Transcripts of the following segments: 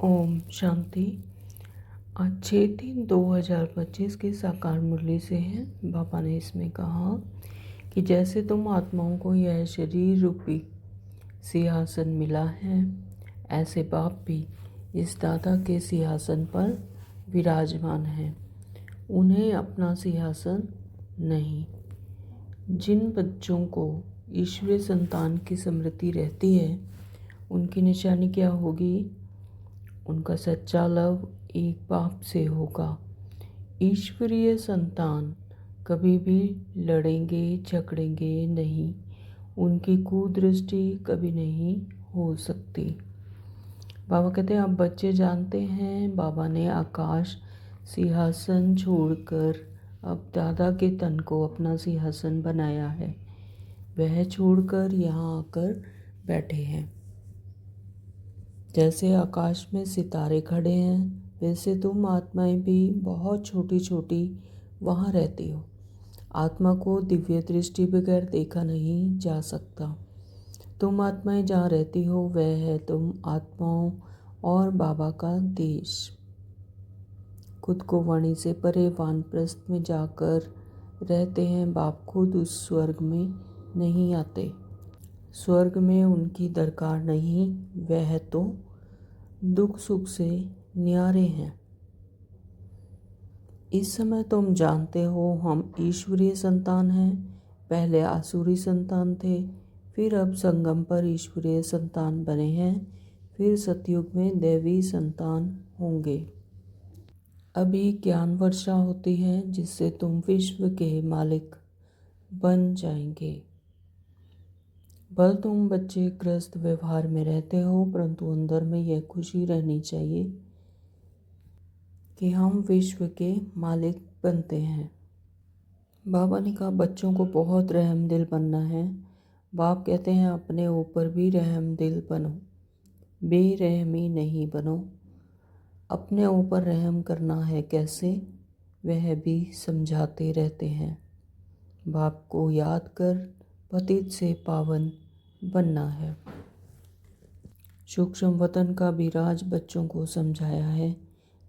ओम शांति। आज 6/3/2025 की साकार मुरली से है। बाबा ने इसमें कहा कि जैसे तुम आत्माओं को यह शरीर रूपी सिंहासन मिला है, ऐसे बाप भी इस दादा के सिंहासन पर विराजमान हैं। उन्हें अपना सिंहासन नहीं। जिन बच्चों को ईश्वरीय संतान की स्मृति रहती है, उनकी निशानी क्या होगी? उनका सच्चा लव एक बाप से होगा। ईश्वरीय संतान कभी भी लड़ेंगे झगड़ेंगे नहीं। उनकी कुदृष्टि कभी नहीं हो सकती। बाबा कहते हैं, अब बच्चे जानते हैं बाबा ने आकाश सिंहासन छोड़कर अब दादा के तन को अपना सिंहासन बनाया है। वह छोड़कर यहाँ आकर बैठे हैं। जैसे आकाश में सितारे खड़े हैं, वैसे तुम आत्माएं भी बहुत छोटी छोटी वहाँ रहती हो। आत्मा को दिव्य दृष्टि बगैर देखा नहीं जा सकता। तुम आत्माएं जहाँ रहती हो, वह है तुम आत्माओं और बाबा का देश। खुद को वाणी से परे वानप्रस्थ में जाकर रहते हैं। बाप खुद उस स्वर्ग में नहीं आते। स्वर्ग में उनकी दरकार नहीं, वह तो दुख सुख से न्यारे हैं। इस समय तुम जानते हो हम ईश्वरीय संतान हैं। पहले आसुरी संतान थे, फिर अब संगम पर ईश्वरीय संतान बने हैं, फिर सतयुग में दैवी संतान होंगे। अभी ज्ञान वर्षा होती है जिससे तुम विश्व के मालिक बन जाएंगे। भले तुम बच्चे ग्रस्त व्यवहार में रहते हो, परंतु अंदर में यह खुशी रहनी चाहिए कि हम विश्व के मालिक बनते हैं। बाबा ने कहा बच्चों को बहुत रहम दिल बनना है। बाप कहते हैं अपने ऊपर भी रहम दिल बनो, बेरहमी नहीं बनो। अपने ऊपर रहम करना है कैसे, वह भी समझाते रहते हैं। बाप को याद कर पतित से पावन बनना है। सूक्ष्म वतन का भी राज बच्चों को समझाया है।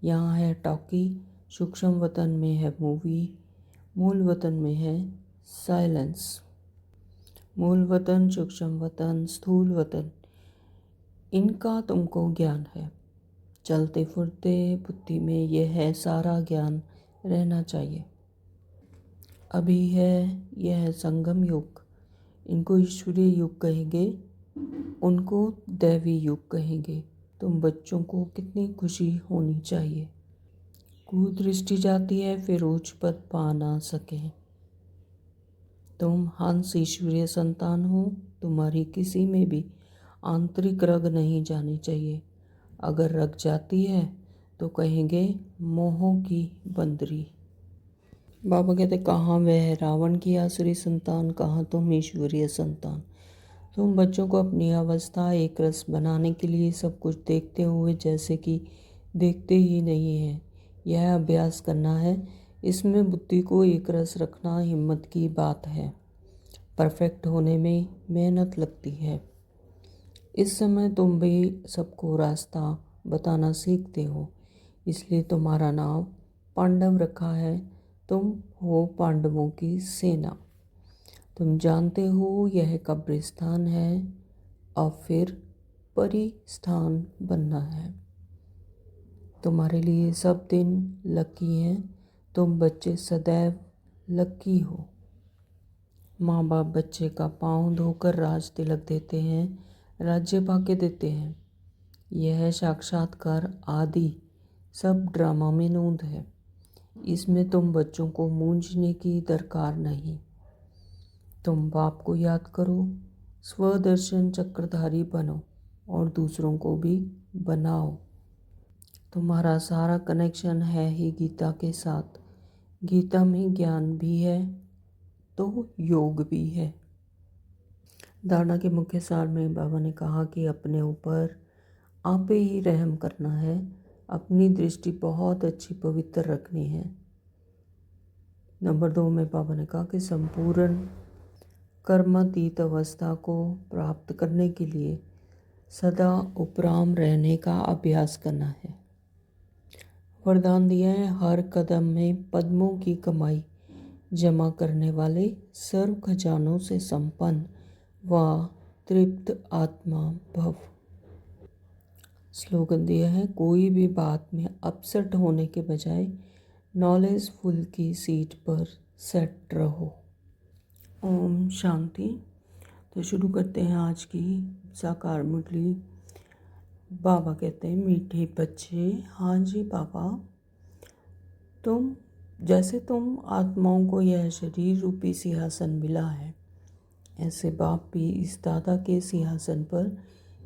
यहाँ है टॉकी, सूक्ष्म वतन में है मूवी, मूल वतन में है साइलेंस। मूल वतन, सूक्ष्म वतन, स्थूल वतन, इनका तुमको ज्ञान है। चलते फिरते बुद्धि में यह है सारा ज्ञान रहना चाहिए। अभी है यह संगम युग। इनको ईश्वरीय युग कहेंगे, उनको दैवी युग कहेंगे। तुम बच्चों को कितनी खुशी होनी चाहिए। कुदृष्टि जाती है, फिर उच्च पद पा ना सके। तुम हंस ईश्वरीय संतान हो। तुम्हारी किसी में भी आंतरिक रग नहीं जानी चाहिए। अगर रग जाती है तो कहेंगे मोह की बंदरी। बाबा कहते कहाँ वह रावण की आसुरी संतान, कहाँ तुम ईश्वरीय संतान। तुम बच्चों को अपनी अवस्था एक रस बनाने के लिए सब कुछ देखते हुए जैसे कि देखते ही नहीं है, यह अभ्यास करना है। इसमें बुद्धि को एक रस रखना हिम्मत की बात है। परफेक्ट होने में मेहनत लगती है। इस समय तुम भी सबको रास्ता बताना सीखते हो, इसलिए तुम्हारा नाम पांडव रखा है। तुम हो पांडवों की सेना। तुम जानते हो यह कब्रिस्तान है, अब फिर परिस्थान बनना है। तुम्हारे लिए सब दिन लकी हैं। तुम बच्चे सदैव लकी हो। माँ बाप बच्चे का पाँव धोकर राज तिलक देते हैं, राज्य पाके देते हैं। यह साक्षात्कार आदि सब ड्रामा में नूंद है। इसमें तुम बच्चों को मूंझने की दरकार नहीं। तुम बाप को याद करो, स्वदर्शन चक्रधारी बनो और दूसरों को भी बनाओ। तुम्हारा सारा कनेक्शन है ही गीता के साथ। गीता में ज्ञान भी है तो योग भी है। दादा के मुख्य सार में बाबा ने कहा कि अपने ऊपर आप ही रहम करना है। अपनी दृष्टि बहुत अच्छी पवित्र रखनी है। नंबर 2 में बाबा ने कहा कि संपूर्ण कर्मातीत अवस्था को प्राप्त करने के लिए सदा उपराम रहने का अभ्यास करना है। वरदान दिया है, हर कदम में पद्मों की कमाई जमा करने वाले, सर्व खजानों से संपन्न व तृप्त आत्मा भव। स्लोगन दिया है, कोई भी बात में अपसेट होने के बजाय नॉलेजफुल की सीट पर सेट रहो। ओम शांति। तो शुरू करते हैं आज की साकार मुरली। बाबा कहते हैं, मीठे बच्चे, हाँ जी बाबा, तुम आत्माओं को यह शरीर रूपी सिंहासन मिला है, ऐसे बाप भी इस दादा के सिंहासन पर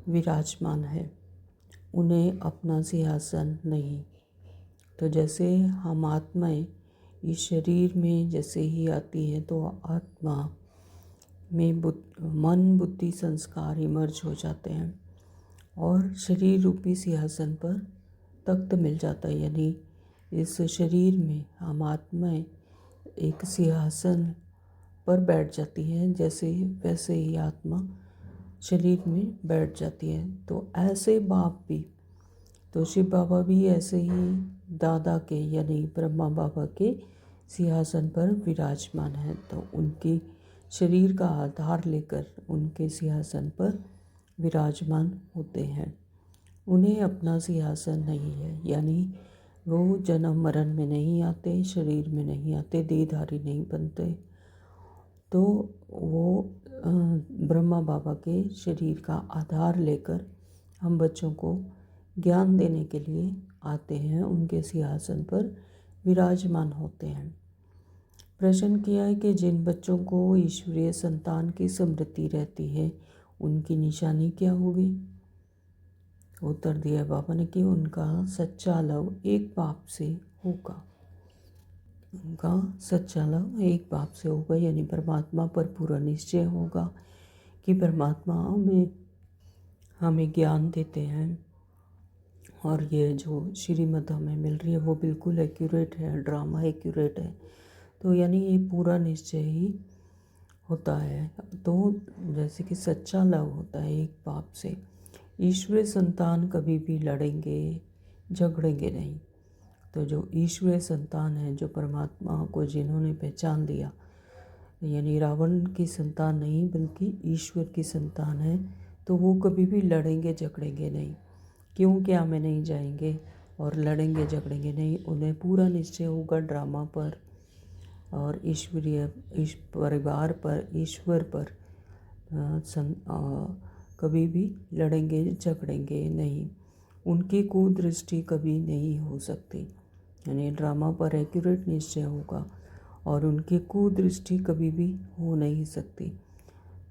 विराजमान है, उन्हें अपना सिंहासन नहीं। तो जैसे हम आत्माएं इस शरीर में जैसे ही आती हैं तो आत्मा में मन बुद्धि संस्कार इमर्ज हो जाते हैं और शरीर रूपी सिंहासन पर तख्त मिल जाता है। यानी इस शरीर में हम आत्माएं एक सिंहासन पर बैठ जाती हैं, जैसे वैसे ही आत्मा शरीर में बैठ जाती है। तो ऐसे बाप भी, तो शिव बाबा भी ऐसे ही दादा के यानी ब्रह्मा बाबा के सिंहासन पर विराजमान है। तो उनके शरीर का आधार लेकर उनके सिंहासन पर विराजमान होते हैं। उन्हें अपना सिंहासन नहीं है, यानी वो जन्म मरण में नहीं आते, शरीर में नहीं आते, देहधारी नहीं बनते। तो वो ब्रह्मा बाबा के शरीर का आधार लेकर हम बच्चों को ज्ञान देने के लिए आते हैं, उनके सिंहासन पर विराजमान होते हैं। प्रश्न किया है कि जिन बच्चों को ईश्वरीय संतान की स्मृति रहती है उनकी निशानी क्या होगी। उत्तर दिया बाबा ने कि उनका सच्चा लव एक बाप से होगा। उनका सच्चा लव एक बाप से होगा, यानी परमात्मा पर पूरा निश्चय होगा कि परमात्मा हमें ज्ञान देते हैं और ये जो श्रीमत हमें मिल रही है वो बिल्कुल एक्यूरेट है, ड्रामा एक्यूरेट है। तो यानी ये पूरा निश्चय ही होता है। तो जैसे कि सच्चा लव होता है एक बाप से, ईश्वरीय संतान कभी भी लड़ेंगे झगड़ेंगे नहीं। तो जो ईश्वरीय संतान है, जो परमात्मा को जिन्होंने पहचान लिया, यानी रावण की संतान नहीं बल्कि ईश्वर की संतान है, तो वो कभी भी लड़ेंगे झगड़ेंगे नहीं, क्यों क्या में नहीं जाएंगे और लड़ेंगे झगड़ेंगे नहीं। उन्हें पूरा निश्चय होगा ड्रामा पर और ईश्वरीय परिवार पर, ईश्वर पर कभी भी लड़ेंगे झगड़ेंगे नहीं। उनकी कुदृष्टि कभी नहीं हो सकती, यानी ड्रामा पर एक्यूरेट निश्चय होगा और उनकी कुदृष्टि कभी भी हो नहीं सकती।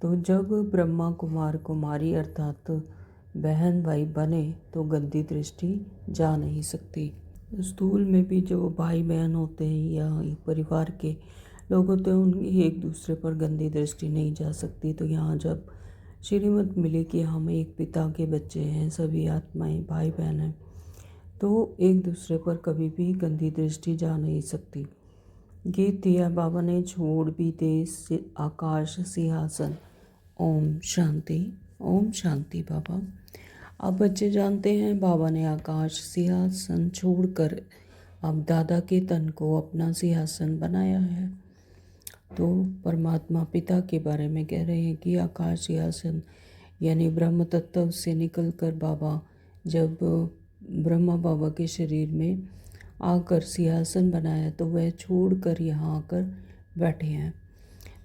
तो जब ब्रह्मा कुमार कुमारी अर्थात बहन भाई बने तो गंदी दृष्टि जा नहीं सकती। स्थूल में भी जो भाई बहन होते हैं या परिवार के लोग होते हैं, उनकी एक दूसरे पर गंदी दृष्टि नहीं जा सकती। तो यहाँ जब श्रीमत मिली कि हम एक पिता के बच्चे हैं, सभी आत्माएं भाई बहन हैं, तो एक दूसरे पर कभी भी गंदी दृष्टि जा नहीं सकती। गीत दिया बाबा ने, छोड़ भी दे आकाश सिंहासन। ओम शांति। ओम शांति बाबा। अब बच्चे जानते हैं बाबा ने आकाश सिंहासन छोड़कर अब दादा के तन को अपना सिंहासन बनाया है। तो परमात्मा पिता के बारे में कह रहे हैं कि आकाश सिंहासन यानी ब्रह्म तत्व से निकलकर बाबा जब ब्रह्मा बाबा के शरीर में आकर सिंहासन बनाया तो वह छोड़कर यहाँ आकर बैठे हैं।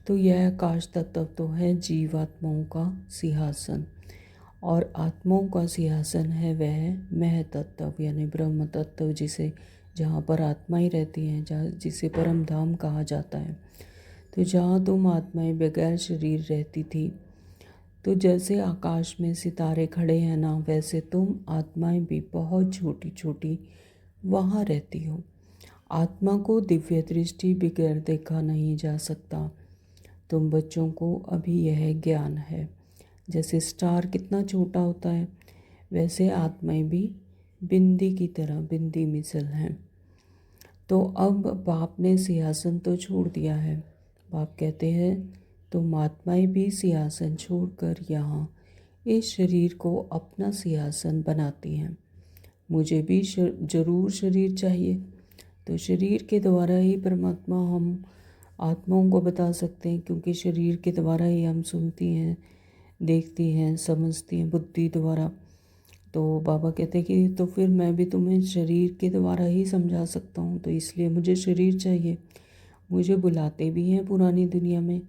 तो यह आकाश तत्व तो है जीवात्माओं का सिंहासन और आत्माओं का सिंहासन है वह मह तत्व यानी ब्रह्म तत्व, जिसे जहाँ पर आत्माएं रहती हैं, जहाँ जिसे परम धाम कहा जाता है। तो जहाँ तुम आत्माएं बगैर शरीर रहती थी, तो जैसे आकाश में सितारे खड़े हैं ना, वैसे तुम आत्माएं भी बहुत छोटी छोटी वहाँ रहती हो। आत्मा को दिव्य दृष्टि बगैर देखा नहीं जा सकता। तुम बच्चों को अभी यह ज्ञान है। जैसे स्टार कितना छोटा होता है, वैसे आत्माएं भी बिंदी की तरह बिंदी मिसल हैं। तो अब बाप ने सिंहासन तो छोड़ दिया है। बाप कहते हैं तुम आत्माएं भी सिंहासन छोड़कर यहाँ इस शरीर को अपना सिंहासन बनाती हैं। मुझे भी जरूर शरीर चाहिए। तो शरीर के द्वारा ही परमात्मा हम आत्माओं को बता सकते हैं, क्योंकि शरीर के द्वारा ही हम सुनती हैं, देखती हैं, समझती हैं बुद्धि द्वारा। तो बाबा कहते हैं कि तो फिर मैं भी तुम्हें शरीर के द्वारा ही समझा सकता हूँ, तो इसलिए मुझे शरीर चाहिए। मुझे बुलाते भी हैं पुरानी दुनिया में,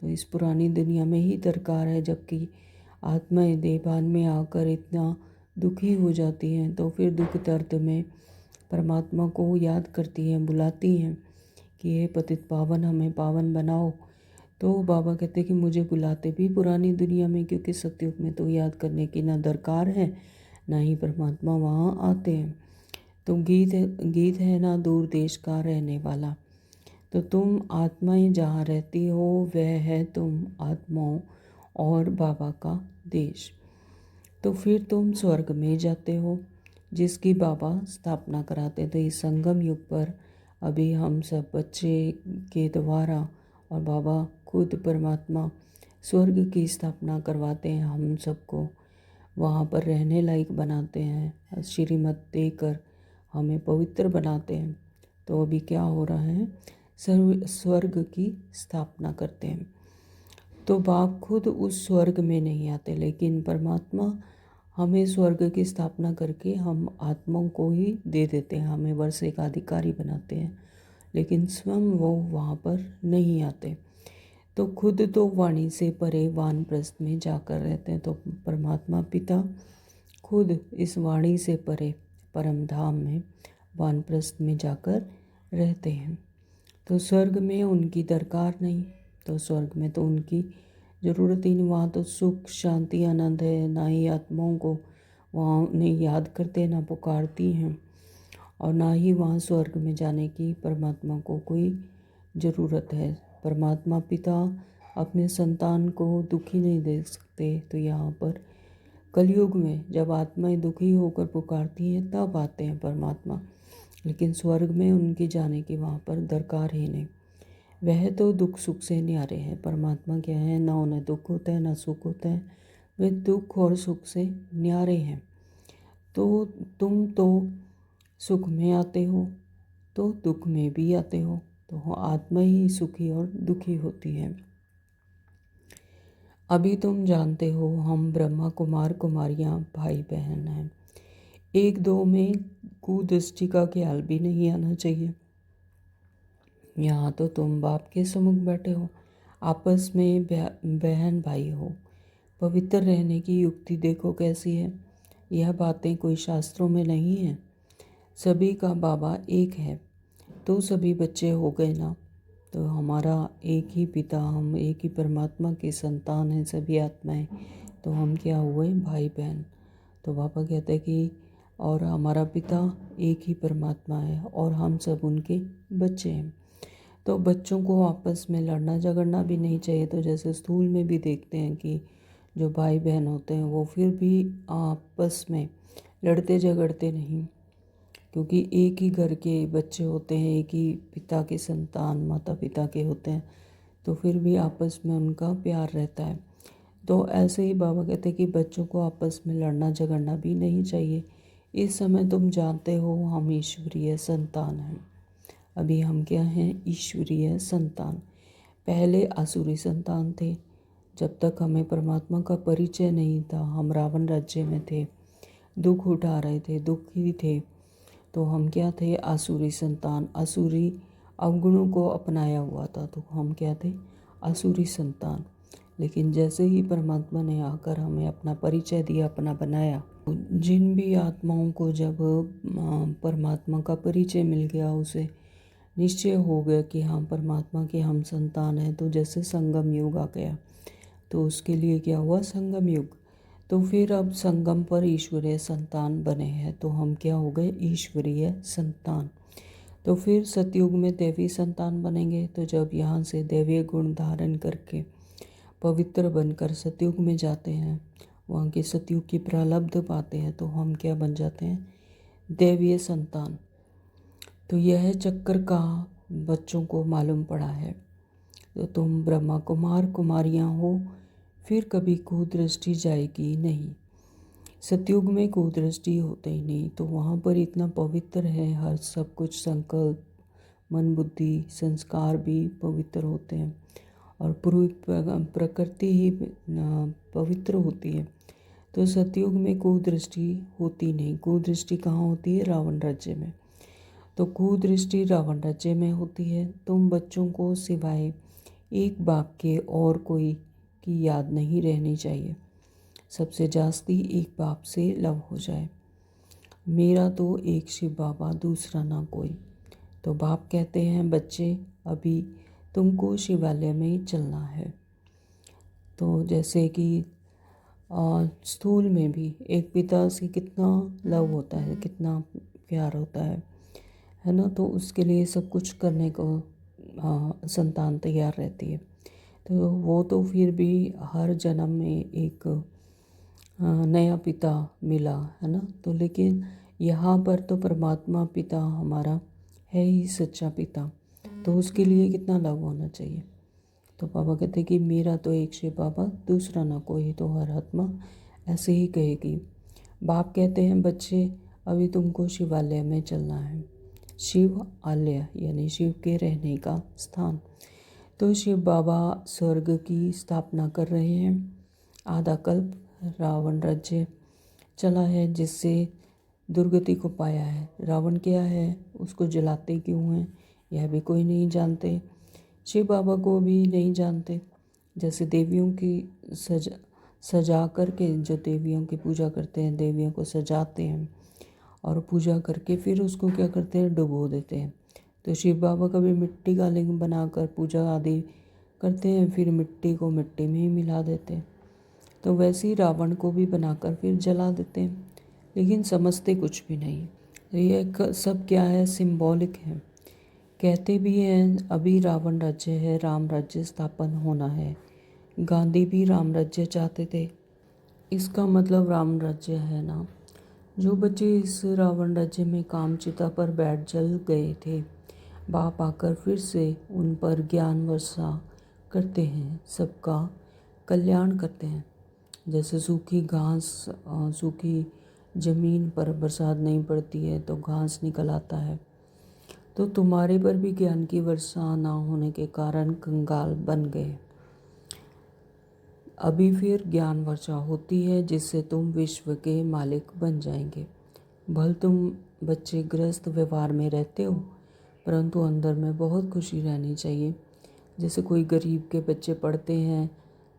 तो इस पुरानी दुनिया में ही दरकार है, जबकि आत्माएं देहभान में आकर इतना दुखी हो जाती हैं, तो फिर दुख दर्द में परमात्मा को याद करती हैं, बुलाती हैं कि ये पतित पावन हमें पावन बनाओ। तो बाबा कहते कि मुझे बुलाते भी पुरानी दुनिया में, क्योंकि सतयुग में तो याद करने की ना दरकार है, ना ही परमात्मा वहाँ आते हैं। तो गीत है ना दूर देश का रहने वाला। तो तुम आत्माएं जहाँ रहती हो वह है तुम आत्माओं और बाबा का देश। तो फिर तुम स्वर्ग में जाते हो, जिसकी बाबा स्थापना कराते। तो इस संगम युग पर अभी हम सब बच्चे के द्वारा और बाबा खुद परमात्मा स्वर्ग की स्थापना करवाते हैं, हम सबको वहाँ पर रहने लायक बनाते हैं, श्रीमत देकर हमें पवित्र बनाते हैं। तो अभी क्या हो रहा है, स्वर्ग की स्थापना करते हैं। तो बाप खुद उस स्वर्ग में नहीं आते, लेकिन परमात्मा हमें स्वर्ग की स्थापना करके हम आत्माओं को ही दे देते हैं, हमें वर्षे का अधिकारी बनाते हैं, लेकिन स्वयं वो वहाँ पर नहीं आते। तो खुद तो वाणी से परे वानप्रस्थ में जाकर रहते हैं। तो परमात्मा पिता खुद इस वाणी से परे परम धाम में वानप्रस्थ में जाकर रहते हैं। तो स्वर्ग में उनकी दरकार नहीं, तो स्वर्ग में तो उनकी ज़रूरत ही नहीं। वहाँ तो सुख शांति आनंद है, ना ही आत्माओं को वहाँ उन्हें याद करते, ना पुकारती हैं, और ना ही वहाँ स्वर्ग में जाने की परमात्मा को कोई ज़रूरत है। परमात्मा पिता अपने संतान को दुखी नहीं देख सकते। तो यहाँ पर कलयुग में जब आत्माएं दुखी होकर पुकारती हैं तब आते हैं परमात्मा, लेकिन स्वर्ग में उनके जाने की वहाँ पर दरकार ही नहीं। वह तो दुख सुख से न्यारे हैं। परमात्मा क्या है, ना उन्हें दुख होता है ना सुख होता है, वे दुख और सुख से न्यारे हैं। तो तुम तो सुख में आते हो तो दुख में भी आते हो, तो आत्मा ही सुखी और दुखी होती है। अभी तुम जानते हो हम ब्रह्मा कुमार कुमारियाँ भाई बहन हैं। एक दो में कुदृष्टि का ख्याल भी नहीं आना चाहिए। यहाँ तो तुम बाप के सम्मुख बैठे हो, आपस में बहन भाई हो। पवित्र रहने की युक्ति देखो कैसी है। यह बातें कोई शास्त्रों में नहीं है। सभी का बाबा एक है, तो सभी बच्चे हो गए ना। तो हमारा एक ही पिता, हम एक ही परमात्मा के संतान हैं सभी आत्माएं। तो हम क्या हुए, भाई बहन। तो पापा कहते हैं कि और हमारा पिता एक ही परमात्मा है और हम सब उनके बच्चे हैं। तो बच्चों को आपस में लड़ना झगड़ना भी नहीं चाहिए। तो जैसे स्कूल में भी देखते हैं कि जो भाई बहन होते हैं वो फिर भी आपस में लड़ते झगड़ते नहीं, क्योंकि एक ही घर के बच्चे होते हैं, एक ही पिता के संतान माता पिता के होते हैं, तो फिर भी आपस में उनका प्यार रहता है। तो ऐसे ही बाबा कहते हैं कि बच्चों को आपस में लड़ना झगड़ना भी नहीं चाहिए। इस समय तुम जानते हो हम ईश्वरीय संतान हैं। अभी हम क्या हैं, ईश्वरीय संतान। पहले आसुरी संतान थे। जब तक हमें परमात्मा का परिचय नहीं था, हम रावण राज्य में थे, दुख उठा रहे थे, दुखी थे। तो हम क्या थे, आसुरी संतान। आसुरी अवगुणों को अपनाया हुआ था, तो हम क्या थे, आसुरी संतान। लेकिन जैसे ही परमात्मा ने आकर हमें अपना परिचय दिया, अपना बनाया, जिन भी आत्माओं को जब परमात्मा का परिचय मिल गया, उसे निश्चय हो गया कि हाँ परमात्मा के हम संतान हैं, तो जैसे संगम युग आ गया, तो उसके लिए क्या हुआ, संगम युग। तो फिर अब संगम पर ईश्वरीय संतान बने हैं, तो हम क्या हो गए, ईश्वरीय संतान। तो फिर सतयुग में देवी संतान बनेंगे। तो जब यहाँ से दैवीय गुण धारण करके पवित्र बनकर सतयुग में जाते हैं, वहाँ के सतयुग की प्रारब्ध पाते हैं, तो हम क्या बन जाते हैं, दैवीय संतान। तो यह चक्कर का बच्चों को मालूम पड़ा है। तो तुम ब्रह्मा कुमार कुमारियाँ हो, फिर कभी कुदृष्टि जाएगी नहीं। सतयुग में कुदृष्टि होते ही नहीं, तो वहाँ पर इतना पवित्र है हर सब कुछ, संकल्प, मन, बुद्धि, संस्कार भी पवित्र होते हैं और पूरी प्रकृति ही पवित्र होती है। तो सतयुग में कुदृष्टि होती नहीं। कुदृष्टि कहाँ होती है? रावण राज्य में। तो कुदृष्टि रावण राज्य में होती है। तुम बच्चों को सिवाय एक बाप के और कोई की याद नहीं रहनी चाहिए। सबसे जास्ती एक बाप से लव हो जाए। मेरा तो एक शिव बाबा, दूसरा ना कोई। तो बाप कहते हैं, बच्चे अभी तुमको शिवालय में चलना है। तो जैसे कि स्थूल में भी एक पिता से कितना लव होता है, कितना प्यार होता है ना। तो उसके लिए सब कुछ करने को संतान तैयार रहती है। तो वो तो फिर भी हर जन्म में एक नया पिता मिला, है ना। तो लेकिन यहाँ पर तो परमात्मा पिता हमारा है ही सच्चा पिता, तो उसके लिए कितना लव होना चाहिए। तो बाबा कहते हैं कि मेरा तो एक शिव बाबा, दूसरा ना कोई। तो हर आत्मा ऐसे ही कहेगी। बाप कहते हैं, बच्चे अभी तुमको शिवालय में चलना है। शिव आलय यानी शिव के रहने का स्थान। तो शिव बाबा स्वर्ग की स्थापना कर रहे हैं। आधा कल्प रावण राज्य चला है, जिससे दुर्गति को पाया है। रावण क्या है, उसको जलाते क्यों हैं, यह भी कोई नहीं जानते। शिव बाबा को भी नहीं जानते। जैसे देवियों की सजा करके, जो देवियों की पूजा करते हैं, देवियों को सजाते हैं और पूजा करके फिर उसको क्या करते हैं, डुबो देते हैं। तो शिव बाबा कभी मिट्टी का लिंग बनाकर पूजा आदि करते हैं, फिर मिट्टी को मिट्टी में ही मिला देते हैं। तो वैसे ही रावण को भी बनाकर फिर जला देते हैं, लेकिन समझते कुछ भी नहीं। तो ये सब क्या है, सिंबॉलिक है। कहते भी हैं अभी रावण राज्य है, राम राज्य स्थापन होना है। गांधी भी राम राज्य चाहते थे। इसका मतलब राम राज्य है ना। जो बच्चे इस रावण राज्य में कामचिता पर बैठ जल गए थे, बाप आकर फिर से उन पर ज्ञान वर्षा करते हैं, सबका कल्याण करते हैं। जैसे सूखी घास, सूखी ज़मीन पर बरसात नहीं पड़ती है तो घास निकल आता है। तो तुम्हारे पर भी ज्ञान की वर्षा ना होने के कारण कंगाल बन गए। अभी फिर ज्ञान वर्षा होती है, जिससे तुम विश्व के मालिक बन जाएंगे। भले तुम बच्चे ग्रस्त व्यवहार में रहते हो, परंतु अंदर में बहुत खुशी रहनी चाहिए। जैसे कोई गरीब के बच्चे पढ़ते हैं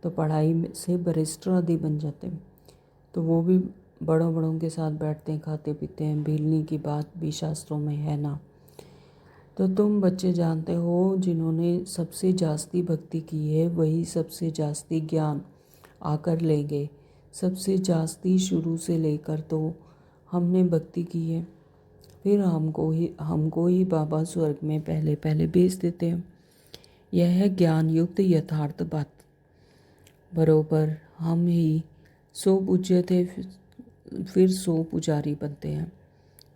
तो पढ़ाई से बैरिस्टर आदि बन जाते हैं, तो वो भी बड़ों बड़ों के साथ बैठते हैं, खाते पीते हैं। भीलनी की बात भी शास्त्रों में है ना। तो तुम बच्चे जानते हो, जिन्होंने सबसे जास्ती भक्ति की है वही सबसे जास्ती ज्ञान आकर लेंगे। सबसे जास्ती शुरू से लेकर तो हमने भक्ति की है, फिर हमको ही बाबा स्वर्ग में पहले पहले भेज देते हैं। यह है ज्ञान युक्त यथार्थ बात। बरोबर हम ही 100 पूज्य थे, फिर 100 पुजारी बनते हैं।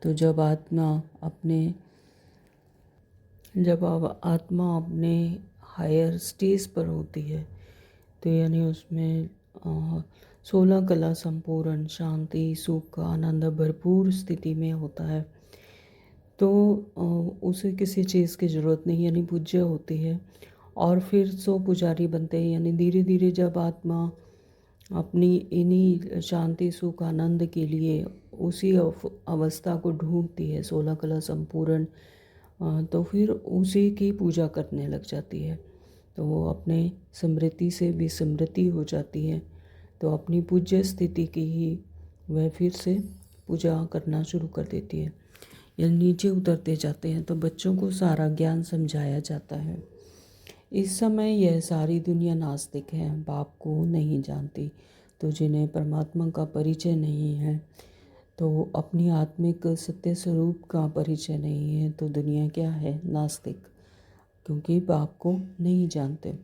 तो जब आत्मा अपने हायर स्टेज पर होती है, तो यानी उसमें 16 कला संपूर्ण, शांति, सुख, आनंद भरपूर स्थिति में होता है, तो उसे किसी चीज़ की ज़रूरत नहीं, यानी पूज्य होती है। और फिर 100 पुजारी बनते हैं, यानी धीरे धीरे जब आत्मा अपनी इन्हीं शांति, सुख, आनंद के लिए उसी अवस्था को ढूंढती है, 16 कला संपूर्ण, तो फिर उसी की पूजा करने लग जाती है। तो वो अपने स्मृति से विस्मृति हो जाती है, तो अपनी पूज्य स्थिति की ही वह फिर से पूजा करना शुरू कर देती है, या नीचे उतरते जाते हैं। तो बच्चों को सारा ज्ञान समझाया जाता है। इस समय यह सारी दुनिया नास्तिक है, बाप को नहीं जानती। तो जिन्हें परमात्मा का परिचय नहीं है, तो अपनी आत्मिक सत्य स्वरूप का परिचय नहीं है, तो दुनिया क्या है, नास्तिक। क्योंकि बाप को नहीं जानते,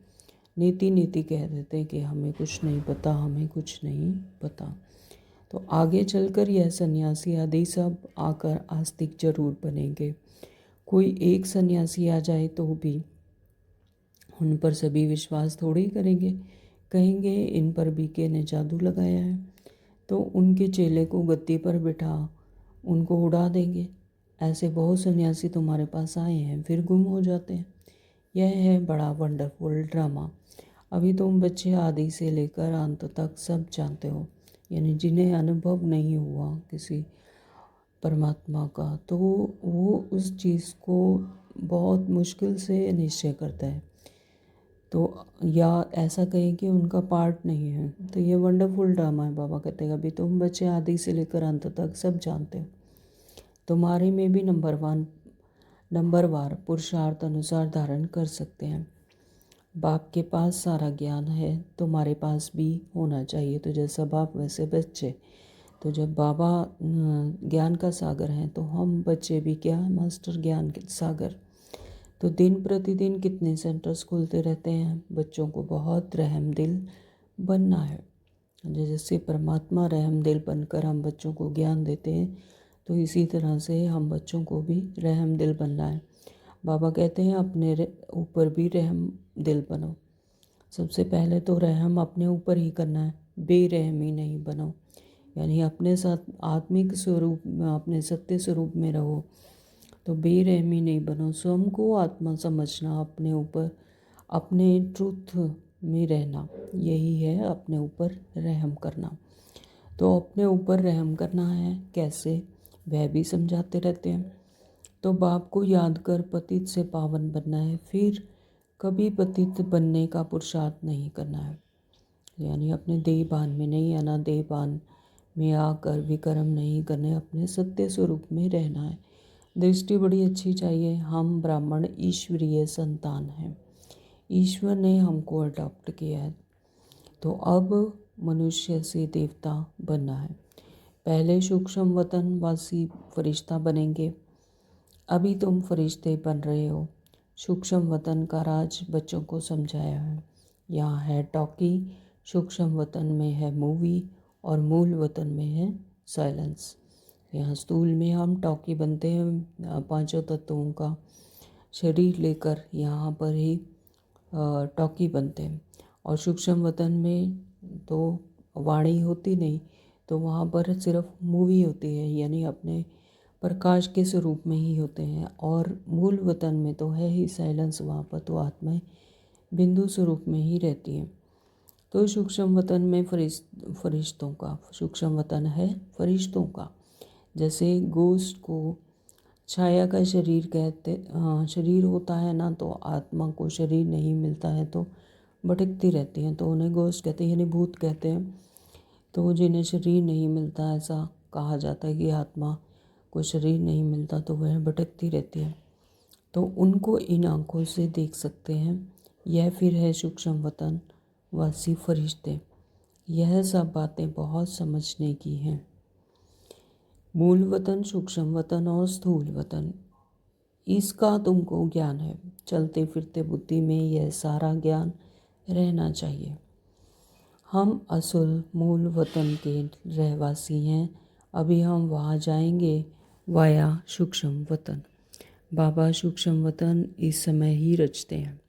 नीति नीति कह देते हैं कि हमें कुछ नहीं पता, हमें कुछ नहीं पता। तो आगे चलकर यह सन्यासी आदि सब आकर आस्तिक जरूर बनेंगे। कोई एक सन्यासी आ जाए तो भी उन पर सभी विश्वास थोड़ी करेंगे। कहेंगे इन पर बीके ने जादू लगाया है, तो उनके चेले को गद्दी पर बिठा उनको उड़ा देंगे। ऐसे बहुत सन्यासी तुम्हारे पास आए हैं फिर गुम हो जाते हैं। यह है बड़ा वंडरफुल ड्रामा। अभी तुम बच्चे आदि से लेकर अंत तक सब जानते हो, यानी जिन्हें अनुभव नहीं हुआ किसी परमात्मा का, तो वो उस चीज़ को बहुत मुश्किल से निश्चय करता है। तो या ऐसा कहें कि उनका पार्ट नहीं है। तो ये वंडरफुल ड्रामा है। बाबा कहते हैं अभी तुम बच्चे आदि से लेकर अंत तक सब जानते हो, तुम्हारे में भी नंबरवार पुरुषार्थ अनुसार धारण कर सकते हैं। बाप के पास सारा ज्ञान है, तुम्हारे पास भी होना चाहिए। तो जैसा बाप वैसे बच्चे। तो जब बाबा ज्ञान का सागर हैं, तो हम बच्चे भी क्या मास्टर ज्ञान के सागर। तो दिन प्रतिदिन कितने सेंटर्स खुलते रहते हैं। बच्चों को बहुत रहमदिल बनना है। जैसे परमात्मा रहमदिल बनकर हम बच्चों को ज्ञान देते हैं, तो इसी तरह से हम बच्चों को भी रहमदिल बनना है। बाबा कहते हैं अपने ऊपर भी रहमदिल बनो। सबसे पहले तो रहम अपने ऊपर ही करना है, बेरहमी नहीं बनो। यानी अपने साथ आत्मिक स्वरूप में, अपने सत्य स्वरूप में रहो। तो बेरहमी नहीं बनो। स्वयं को आत्मा समझना, अपने ऊपर अपने ट्रूथ में रहना, यही है अपने ऊपर रहम करना। तो अपने ऊपर रहम करना है कैसे, वह भी समझाते रहते हैं। तो बाप को याद कर पतित से पावन बनना है, फिर कभी पतित बनने का पुरुषार्थ नहीं करना है। यानी अपने देहभान में नहीं आना, देहभान में आकर विकर्म नहीं करने, अपने सत्य स्वरूप में रहना है। दृष्टि बड़ी अच्छी चाहिए। हम ब्राह्मण ईश्वरीय संतान हैं, ईश्वर ने हमको अडॉप्ट किया है। तो अब मनुष्य से देवता बनना है। पहले सूक्ष्म वतन वासी फरिश्ता बनेंगे। अभी तुम फरिश्ते बन रहे हो। सूक्ष्म वतन का राज बच्चों को समझाया है। यहाँ है टॉकी, सूक्ष्म वतन में है मूवी, और मूल वतन में है साइलेंस। यहाँ स्थूल में हम टॉकी बनते हैं, पांचों तत्वों का शरीर लेकर यहाँ पर ही टॉकी बनते हैं। और सूक्ष्म वतन में तो वाणी होती नहीं, तो वहाँ पर सिर्फ मूवी होती है, यानी अपने प्रकाश के स्वरूप में ही होते हैं। और मूल वतन में तो है ही साइलेंस, वहाँ पर तो आत्माएं बिंदु स्वरूप में ही रहती हैं। तो सूक्ष्म वतन में फरिश्तों का सूक्ष्म वतन है, फरिश्तों का। जैसे गोश्त को छाया का शरीर कहते शरीर होता है ना, तो आत्मा को शरीर नहीं मिलता है तो भटकती रहती हैं, तो उन्हें गोश्त कहते हैं, यानी भूत कहते हैं। तो जिन्हें शरीर नहीं मिलता, ऐसा कहा जाता है कि आत्मा को शरीर नहीं मिलता तो वह भटकती रहती है। तो उनको इन आँखों से देख सकते हैं। यह फिर है सूक्ष्म वतन वासी फरिश्ते। यह सब बातें बहुत समझने की हैं। मूल वतन, सूक्ष्म वतन और स्थूल वतन, इसका तुमको ज्ञान है। चलते फिरते बुद्धि में यह सारा ज्ञान रहना चाहिए। हम असल मूल वतन के रहवासी हैं। अभी हम वहाँ जाएंगे वाया सूक्ष्म वतन। बाबा सूक्ष्म वतन इस समय ही रचते हैं।